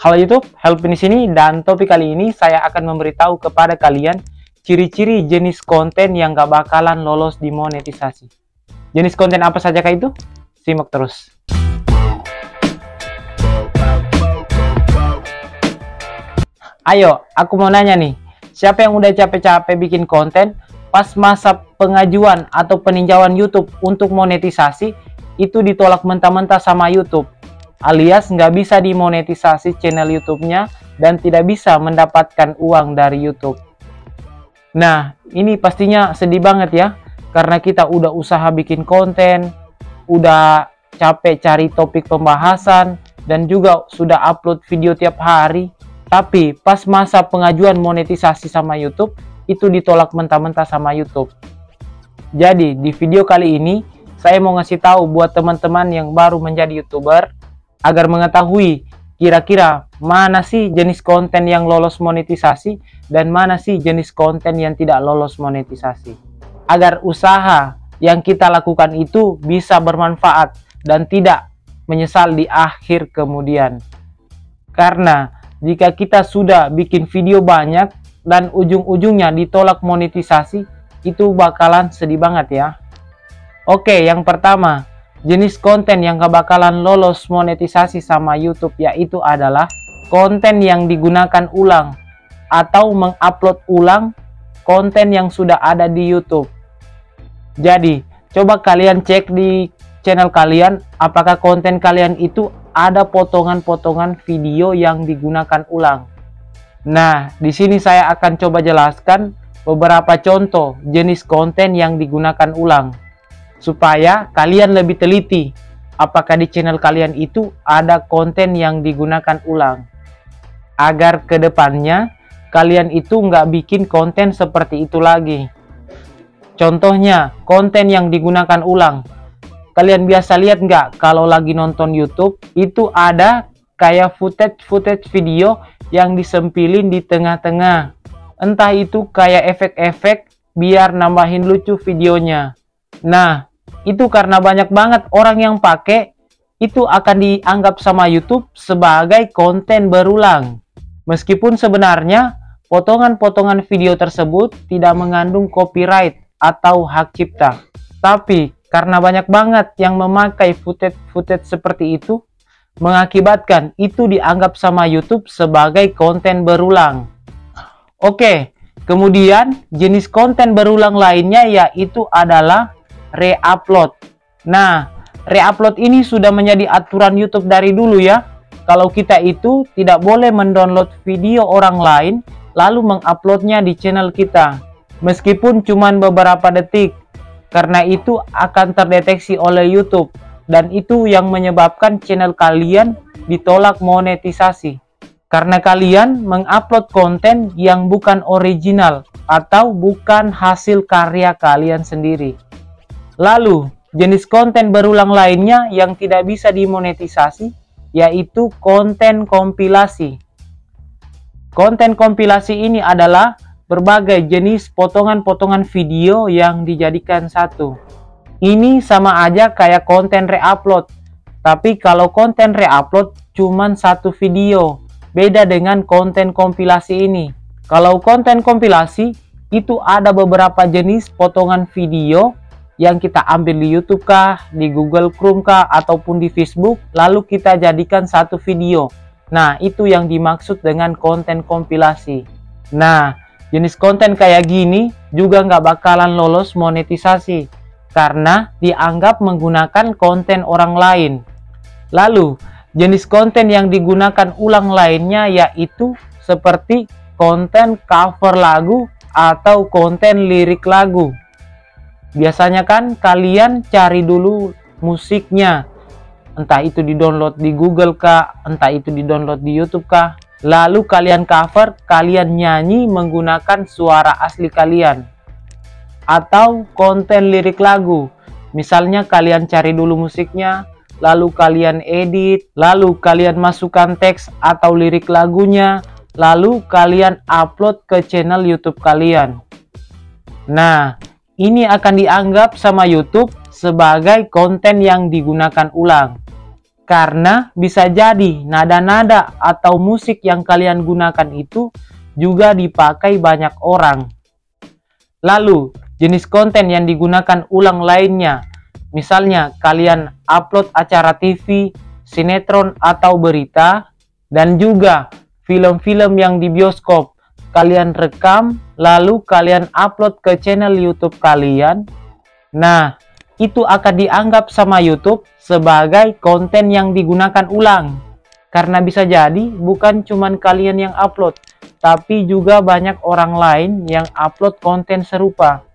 Halo YouTube, Helpin di sini, dan topik kali ini saya akan memberitahu kepada kalian ciri-ciri jenis konten yang gak bakalan lolos di monetisasi. Jenis konten apa saja kah itu? Simak terus. Ayo, aku mau nanya nih, siapa yang udah capek-capek bikin konten, pas masa pengajuan atau peninjauan YouTube untuk monetisasi, itu ditolak mentah-mentah sama YouTube, alias nggak bisa dimonetisasi channel YouTube-nya dan tidak bisa mendapatkan uang dari YouTube. Nah, ini pastinya sedih banget ya, karena kita udah usaha bikin konten, udah capek cari topik pembahasan, dan juga sudah upload video tiap hari, tapi pas masa pengajuan monetisasi sama YouTube, itu ditolak mentah-mentah sama YouTube. Jadi, di video kali ini, saya mau ngasih tahu buat teman-teman yang baru menjadi YouTuber, agar mengetahui kira-kira mana sih jenis konten yang lolos monetisasi dan mana sih jenis konten yang tidak lolos monetisasi. Agar usaha yang kita lakukan itu bisa bermanfaat dan tidak menyesal di akhir kemudian. Karena jika kita sudah bikin video banyak dan ujung-ujungnya ditolak monetisasi, itu bakalan sedih banget ya. Oke, yang pertama, jenis konten yang gak bakalan lolos monetisasi sama YouTube yaitu adalah konten yang digunakan ulang atau mengupload ulang konten yang sudah ada di YouTube. Jadi, coba kalian cek di channel kalian apakah konten kalian itu ada potongan-potongan video yang digunakan ulang. Nah, di sini saya akan coba jelaskan beberapa contoh jenis konten yang digunakan ulang, supaya kalian lebih teliti apakah di channel kalian itu ada konten yang digunakan ulang, agar kedepannya kalian itu nggak bikin konten seperti itu lagi. Contohnya, konten yang digunakan ulang, kalian biasa lihat nggak kalau lagi nonton YouTube itu ada kayak footage video yang disempilin di tengah-tengah, entah itu kayak efek-efek biar nambahin lucu videonya. Nah, itu karena banyak banget orang yang pakai, itu akan dianggap sama YouTube sebagai konten berulang. Meskipun sebenarnya potongan-potongan video tersebut tidak mengandung copyright atau hak cipta. Tapi karena banyak banget yang memakai footage seperti itu, mengakibatkan itu dianggap sama YouTube sebagai konten berulang. Oke, kemudian jenis konten berulang lainnya yaitu adalah re-upload. Nah, re-upload ini sudah menjadi aturan YouTube dari dulu ya. Kalau kita itu tidak boleh mendownload video orang lain lalu menguploadnya di channel kita, meskipun cuma beberapa detik, karena itu akan terdeteksi oleh YouTube dan itu yang menyebabkan channel kalian ditolak monetisasi, karena kalian mengupload konten yang bukan original atau bukan hasil karya kalian sendiri. Lalu, jenis konten berulang lainnya yang tidak bisa dimonetisasi yaitu konten kompilasi. Konten kompilasi ini adalah berbagai jenis potongan-potongan video yang dijadikan satu. Ini sama aja kayak konten re-upload, tapi kalau konten re-upload cuman satu video, beda dengan konten kompilasi ini. Kalau konten kompilasi itu ada beberapa jenis potongan video yang kita ambil di YouTube kah, di Google Chrome kah, ataupun di Facebook, lalu kita jadikan satu video. Nah, itu yang dimaksud dengan konten kompilasi. Nah, jenis konten kayak gini juga nggak bakalan lolos monetisasi, karena dianggap menggunakan konten orang lain. Lalu, jenis konten yang digunakan ulang lainnya yaitu seperti konten cover lagu atau konten lirik lagu. Biasanya kan kalian cari dulu musiknya, entah itu di-download di Google kah, entah itu di-download di YouTube kah, lalu kalian cover, kalian nyanyi menggunakan suara asli kalian. Atau konten lirik lagu, misalnya kalian cari dulu musiknya, lalu kalian edit, lalu kalian masukkan teks atau lirik lagunya, lalu kalian upload ke channel YouTube kalian. Nah, ini akan dianggap sama YouTube sebagai konten yang digunakan ulang. Karena bisa jadi nada-nada atau musik yang kalian gunakan itu juga dipakai banyak orang. Lalu, jenis konten yang digunakan ulang lainnya. Misalnya, kalian upload acara TV, sinetron atau berita, dan juga film-film yang di bioskop. Kalian rekam, lalu kalian upload ke channel YouTube kalian. Nah, itu akan dianggap sama YouTube sebagai konten yang digunakan ulang. Karena bisa jadi bukan cuman kalian yang upload, tapi juga banyak orang lain yang upload konten serupa.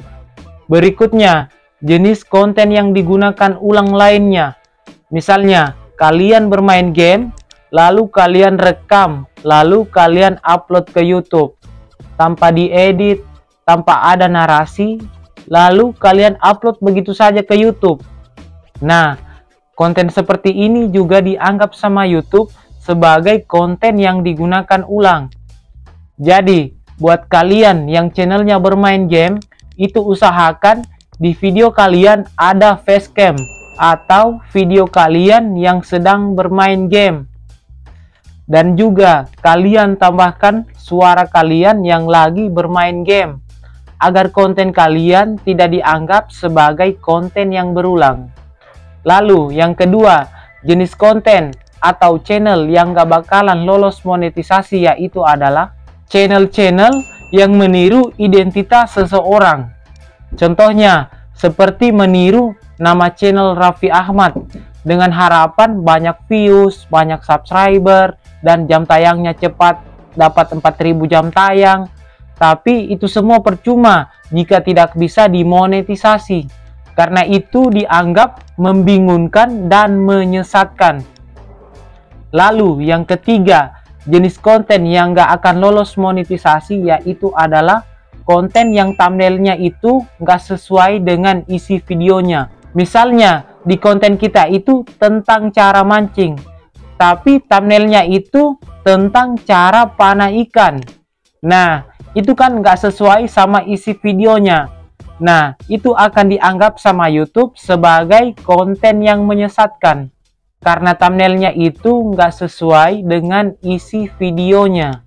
Berikutnya, jenis konten yang digunakan ulang lainnya. Misalnya, kalian bermain game, lalu kalian rekam, lalu kalian upload ke YouTube. Tanpa diedit, tanpa ada narasi, lalu kalian upload begitu saja ke YouTube. Nah, konten seperti ini juga dianggap sama YouTube sebagai konten yang digunakan ulang. Jadi, buat kalian yang channelnya bermain game, itu usahakan di video kalian ada facecam atau video kalian yang sedang bermain game. Dan juga kalian tambahkan suara kalian yang lagi bermain game, agar konten kalian tidak dianggap sebagai konten yang berulang. Lalu yang kedua, jenis konten atau channel yang gak bakalan lolos monetisasi yaitu adalah channel-channel yang meniru identitas seseorang. Contohnya, seperti meniru nama channel Raffi Ahmad dengan harapan banyak views, banyak subscriber, dan jam tayangnya cepat, dapat 4000 jam tayang. Tapi itu semua percuma jika tidak bisa dimonetisasi, karena itu dianggap membingungkan dan menyesatkan. Lalu yang ketiga, jenis konten yang gak akan lolos monetisasi yaitu adalah konten yang thumbnailnya itu gak sesuai dengan isi videonya. Misalnya di konten kita itu tentang cara mancing, tapi thumbnailnya itu tentang cara panah ikan. Nah, itu kan nggak sesuai sama isi videonya. Nah, itu akan dianggap sama YouTube sebagai konten yang menyesatkan. Karena thumbnailnya itu nggak sesuai dengan isi videonya.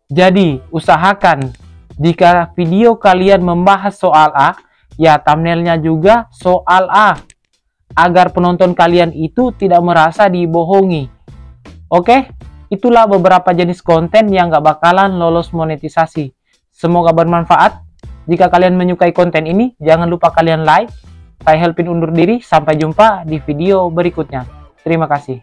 Jadi, usahakan jika video kalian membahas soal A, ya thumbnailnya juga soal A. Agar penonton kalian itu tidak merasa dibohongi. Oke? Itulah beberapa jenis konten yang gak bakalan lolos monetisasi. Semoga bermanfaat. Jika kalian menyukai konten ini, jangan lupa kalian like. Saya Helpin undur diri. Sampai jumpa di video berikutnya. Terima kasih.